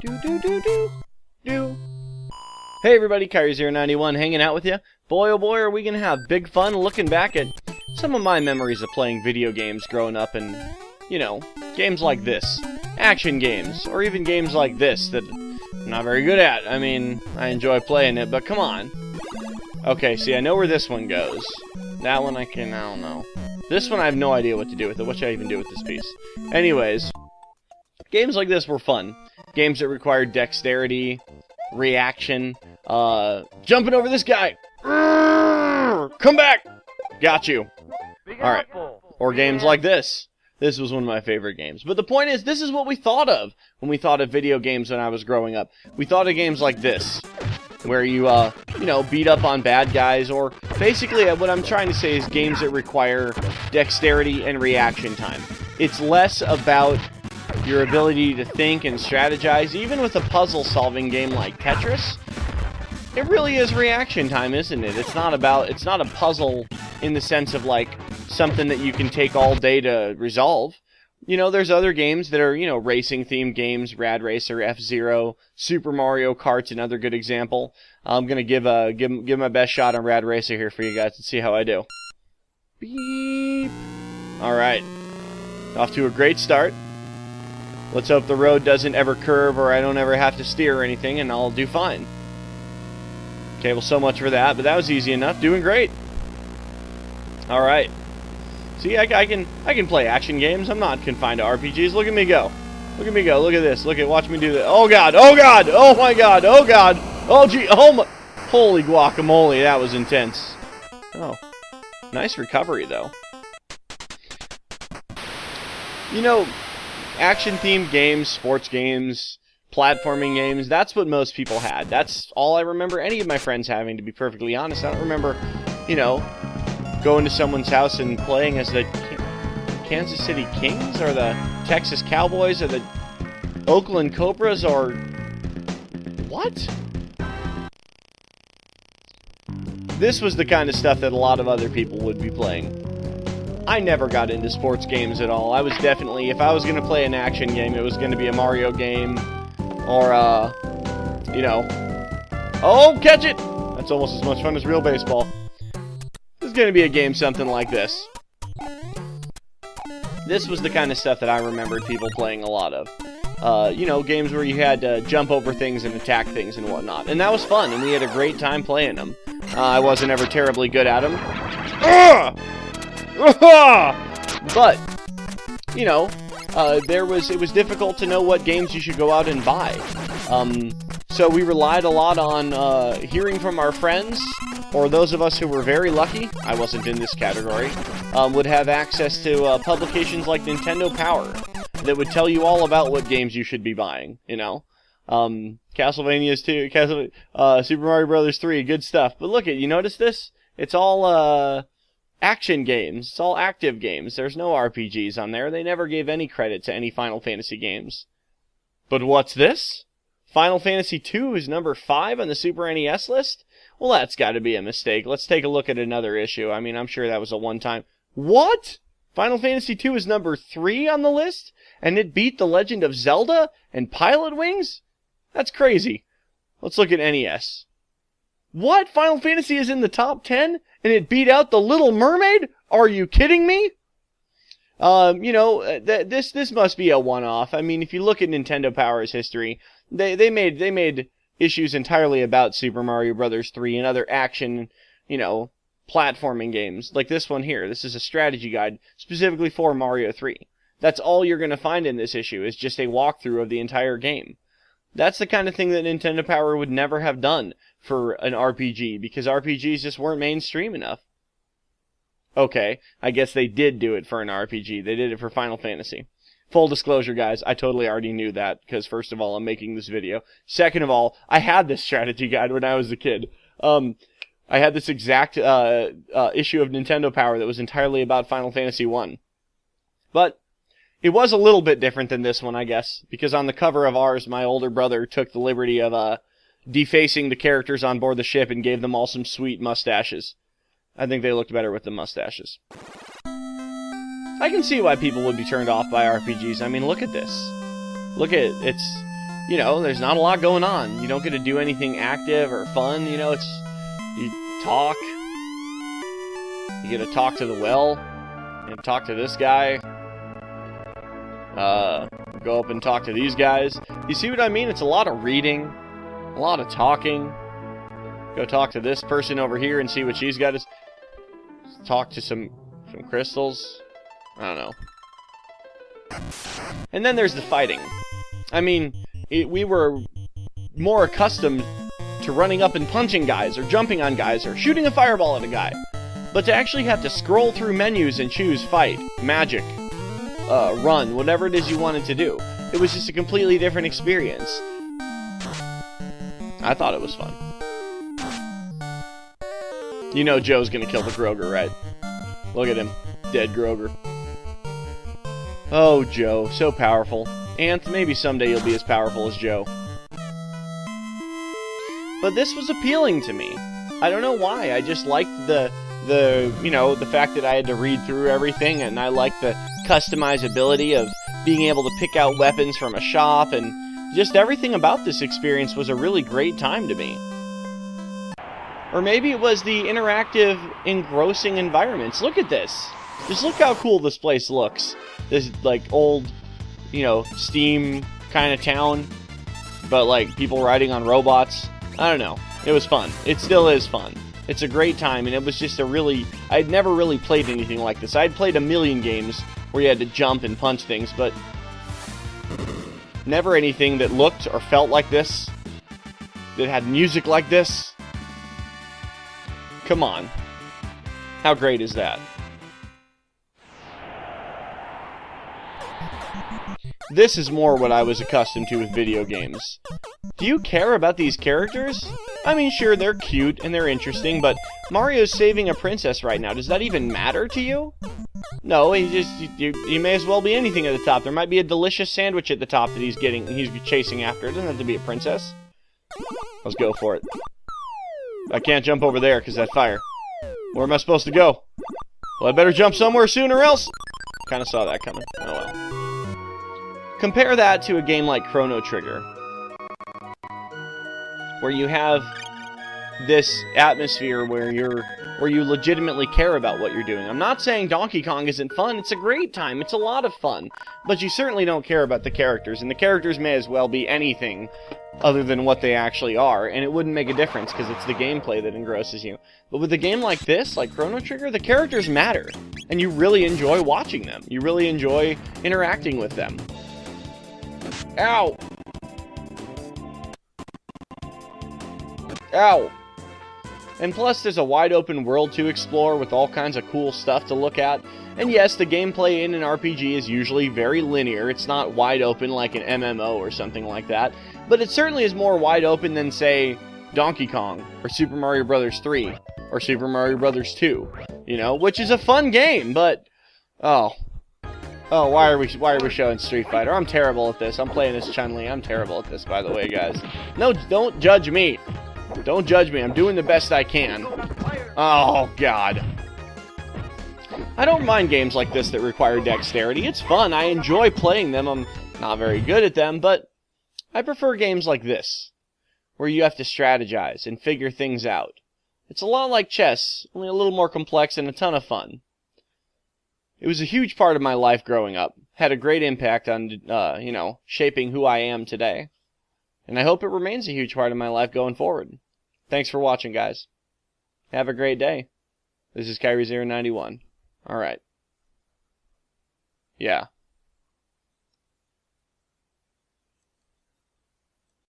Do do do do do. Hey everybody, Kyrie091 hanging out with you. Boy oh boy, are we gonna have big fun looking back at some of my memories of playing video games growing up, and you know, games like this, action games, or even games like this that I'm not very good at. I mean, I enjoy playing it, but come on. Okay, see, I know where this one goes. That one I don't know. This one I have no idea what to do with it. What should I even do with this piece? Anyways, games like this were fun. Games that required dexterity, reaction, jumping over this guy. Come back! Got you. Alright. Or games like this. This was one of my favorite games. But the point is, this is what we thought of when we thought of video games when I was growing up. We thought of games like this, where you, you know, beat up on bad guys, or basically what I'm trying to say is games that require dexterity and reaction time. It's less about your ability to think and strategize. Even with a puzzle-solving game like Tetris, it really is reaction time, isn't it? It's not a puzzle in the sense of like something that you can take all day to resolve. You know, there's other games that are, you know, racing-themed games, Rad Racer, F-Zero, Super Mario Kart's another good example. I'm gonna give my best shot on Rad Racer here for you guys to see how I do. Beep. All right, off to a great start. Let's hope the road doesn't ever curve, or I don't ever have to steer or anything, and I'll do fine. Okay, well, so much for that, but that was easy enough. Doing great. All right. See, I can play action games. I'm not confined to RPGs. Look at me go. Look at me go. Look at this. Watch me do this. Oh god. Oh god. Oh my god. Oh god. Oh gee. Oh my. Holy guacamole. That was intense. Oh. Nice recovery though. You know, action-themed games, sports games, platforming games, that's what most people had. That's all I remember any of my friends having, to be perfectly honest. I don't remember, you know, going to someone's house and playing as the Kansas City Kings, or the Texas Cowboys, or the Oakland Cobras, or what? This was the kind of stuff that a lot of other people would be playing. I never got into sports games at all. I was definitely, if I was going to play an action game, it was going to be a Mario game, or, you know, oh, catch it! That's almost as much fun as real baseball. This is going to be a game something like this. This was the kind of stuff that I remembered people playing a lot of. You know, games where you had to jump over things and attack things and whatnot. And that was fun, and we had a great time playing them. I wasn't ever terribly good at them. But, you know, it was difficult to know what games you should go out and buy. So we relied a lot on hearing from our friends, or those of us who were very lucky, I wasn't in this category, would have access to publications like Nintendo Power that would tell you all about what games you should be buying, you know. Castlevania's 2, Super Mario Bros. 3, good stuff. But look, you notice this? It's all action games. It's all active games. There's no RPGs on there. They never gave any credit to any Final Fantasy games. But what's this? Final Fantasy II is number 5 on the Super NES list? Well, that's got to be a mistake. Let's take a look at another issue. I mean, I'm sure that was a one-time... What? Final Fantasy II is number 3 on the list? And it beat The Legend of Zelda and Pilot Wings? That's crazy. Let's look at NES. What? Final Fantasy is in the top 10? And it beat out The Little Mermaid? Are you kidding me? You know, this must be a one-off. I mean, if you look at Nintendo Power's history, they made issues entirely about Super Mario Bros. 3 and other action, you know, platforming games. Like this one here. This is a strategy guide specifically for Mario 3. That's all you're going to find in this issue, is just a walkthrough of the entire game. That's the kind of thing that Nintendo Power would never have done for an RPG, because RPGs just weren't mainstream enough. Okay, I guess they did do it for an RPG. They did it for Final Fantasy. Full disclosure, guys, I totally already knew that, because first of all, I'm making this video. Second of all, I had this strategy guide when I was a kid. I had this exact issue of Nintendo Power that was entirely about Final Fantasy 1. But it was a little bit different than this one, I guess, because on the cover of ours, my older brother took the liberty of defacing the characters on board the ship and gave them all some sweet mustaches. I think they looked better with the mustaches. I can see why people would be turned off by RPGs. I mean, look at this. Look at it. you know, there's not a lot going on. You don't get to do anything active or fun, you know, it's, you talk, you get to talk to the well, and talk to this guy, go up and talk to these guys. You see what I mean? It's a lot of reading, a lot of talking. Go talk to this person over here and see what she's got to talk to some crystals. I don't know. And then there's the fighting. I mean, we were more accustomed to running up and punching guys, or jumping on guys, or shooting a fireball at a guy. But to actually have to scroll through menus and choose fight, magic, run, whatever it is you wanted to do, it was just a completely different experience. I thought it was fun. You know Joe's gonna kill the Groger, right? Look at him. Dead Groger. Oh, Joe. So powerful. Anth, maybe someday you'll be as powerful as Joe. But this was appealing to me. I don't know why. I just liked the fact that I had to read through everything, and I liked the customizability of being able to pick out weapons from a shop, and just everything about this experience was a really great time to me. Or maybe it was the interactive, engrossing environments. Look at this. Just look how cool this place looks. This, like, old, you know, steam kind of town, but, like, people riding on robots. I don't know. It was fun. It still is fun. It's a great time, and it was just a really... I'd never really played anything like this. I'd played a million games where you had to jump and punch things, but never anything that looked or felt like this, that had music like this. Come on. How great is that? This is more what I was accustomed to with video games. Do you care about these characters? I mean, sure, they're cute and they're interesting, but Mario's saving a princess right now. Does that even matter to you? No, you may as well be anything at the top. There might be a delicious sandwich at the top that he's chasing after. It doesn't have to be a princess. Let's go for it. I can't jump over there because that fire. Where am I supposed to go? Well, I better jump somewhere soon or else. Kind of saw that coming. Oh well. Compare that to a game like Chrono Trigger, where you have this atmosphere where you legitimately care about what you're doing. I'm not saying Donkey Kong isn't fun. It's a great time. It's a lot of fun. But you certainly don't care about the characters, and the characters may as well be anything other than what they actually are, and it wouldn't make a difference because it's the gameplay that engrosses you. But with a game like this, like Chrono Trigger, the characters matter, and you really enjoy watching them. You really enjoy interacting with them. Ow! Ow! And plus, there's a wide open world to explore with all kinds of cool stuff to look at. And yes, the gameplay in an RPG is usually very linear. It's not wide open like an MMO or something like that. But it certainly is more wide open than, say, Donkey Kong, or Super Mario Bros. 3, or Super Mario Bros. 2. You know, which is a fun game, but... Oh, why are we showing Street Fighter? I'm terrible at this. I'm playing as Chun-Li. I'm terrible at this, by the way, guys. No, don't judge me. Don't judge me. I'm doing the best I can. Oh, God. I don't mind games like this that require dexterity. It's fun. I enjoy playing them. I'm not very good at them, but I prefer games like this, where you have to strategize and figure things out. It's a lot like chess, only a little more complex and a ton of fun. It was a huge part of my life growing up. Had a great impact on, shaping who I am today. And I hope it remains a huge part of my life going forward. Thanks for watching, guys. Have a great day. This is Kyrie091. Alright. Yeah.